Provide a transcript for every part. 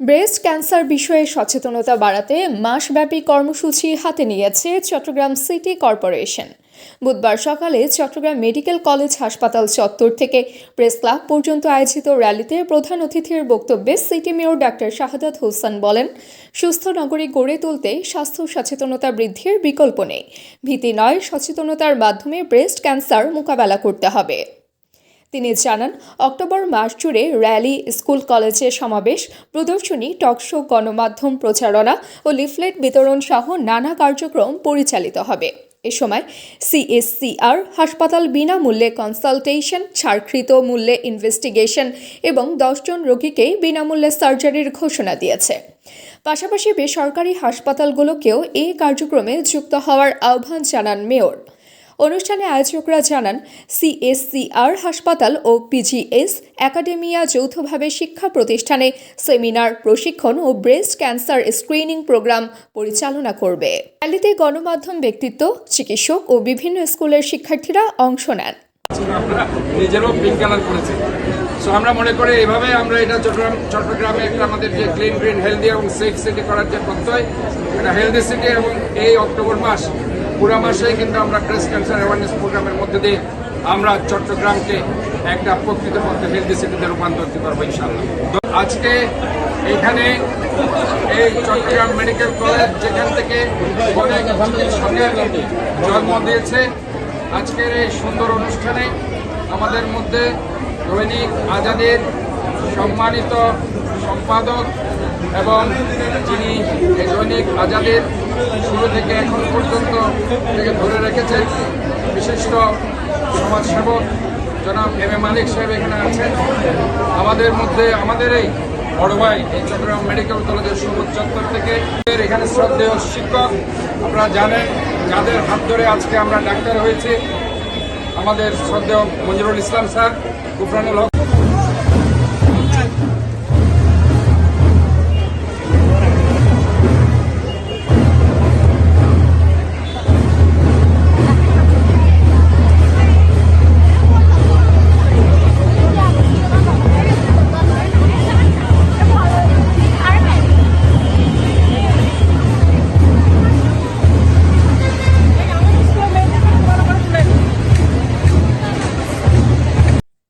Breast cancer বিষয়ে সচেতনতা বাড়াতে মাসব্যাপী কর্মসূচি হাতে নিয়েছে চট্টগ্রাম সিটি কর্পোরেশন। বুধবার সকালে চট্টগ্রাম মেডিকেল কলেজ হাসপাতাল চত্বর থেকে প্রেস ক্লাব পর্যন্ত আয়োজিত র্যালিতে প্রধান অতিথির বক্তব্যে city mayor doctor Shahadat Hossain বলেন, সুস্থ নগরী গড়ে তুলতে স্বাস্থ্য সচেতনতা বৃদ্ধির বিকল্প নেই। ভীতি নয়, সচেতনতার মাধ্যমে ব্রেস্ট ক্যান্সার মোকাবেলা করতে হবে। তিনি জানান, অক্টোবর মাস জুড়ে র্যালি, স্কুল কলেজে সমাবেশ, প্রদর্শনী, টকশো, গণমাধ্যম প্রচারণা ও লিফলেট বিতরণ সহ নানা কার্যক্রম পরিচালিত হবে। এ সময় সিএসসিআর হাসপাতাল বিনামূল্যে কনসালটেশন, ছাড়কৃত মূল্যে ইনভেস্টিগেশন এবং 10 জন রোগীকে বিনামূল্যে সার্জারির ঘোষণা দিয়েছে। পাশাপাশি বেসরকারি হাসপাতালগুলোকেও এই কার্যক্রমে যুক্ত হওয়ার আহ্বান জানান মেয়র। অনুষ্ঠানে আয়োজকরা জানান, সিএসসিআর হাসপাতাল ও পিজিএস একাডেমিয়া যৌথভাবে শিক্ষা প্রতিষ্ঠানে সেমিনার, প্রশিক্ষণ ও ব্রেস্ট ক্যান্সার স্ক্রিনিং প্রোগ্রাম পরিচালনা করবে। র্যালিতে গণমাধ্যম ব্যক্তিত্ব, চিকিৎসক ও বিভিন্ন স্কুলের শিক্ষার্থীরা অংশ নেন। নিজেরও পিঙ্ক কালার করেছে। সো আমরা মনে করি এইভাবে আমরা এটা চট্টগ্রামে একটা আমাদের যে ক্লিন, গ্রিন, হেলদি এবং সেফ সিটি করার যে প্রত্যয়, একটা হেলদি সিটি, এবং এই অক্টোবর মাস পুরো মাসেই কিন্তু আমরা ব্রেস্ট ক্যান্সার অ্যাওয়ারনেস প্রোগ্রামের মধ্যে দিয়ে আমরা চট্টগ্রামকে একটা প্রকৃতপক্ষে হেলদি সিটিতে রূপান্তরিত করবো ইনশাআল্লাহ। তো আজকে এখানে এই চট্টগ্রাম মেডিকেল কলেজ, যেখান থেকে অনেক চিকিৎসকের জন্ম দিয়েছে, আজকের এই সুন্দর অনুষ্ঠানে আমাদের মধ্যে দৈনিক আজাদের সম্মানিত সম্পাদক এবং যিনি এই দৈনিক আজাদের শুরু থেকে এখন পর্যন্ত থেকে ধরে রেখেছেন বিশিষ্ট সমাজসেবক জনাব এম.এ. মালিক সাহেব এখানে আছেন। আমাদের মধ্যে আমাদের এই বড় ভাই এই চট্টগ্রাম মেডিকেল কলেজের সবুজ চত্বর থেকে এখানে শ্রদ্ধেয় শিক্ষক, আপনারা জানেন যাদের হাত ধরে আজকে আমরা ডাক্তার হয়েছি, আমাদের শ্রদ্ধেয় মঞ্জুরুল ইসলাম স্যার, গুফরানুল হক।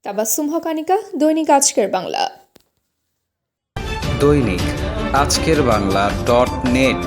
তাবাসসুম হকানিকা, দৈনিক আজকের বাংলা। দৈনিক আজকের বাংলা .net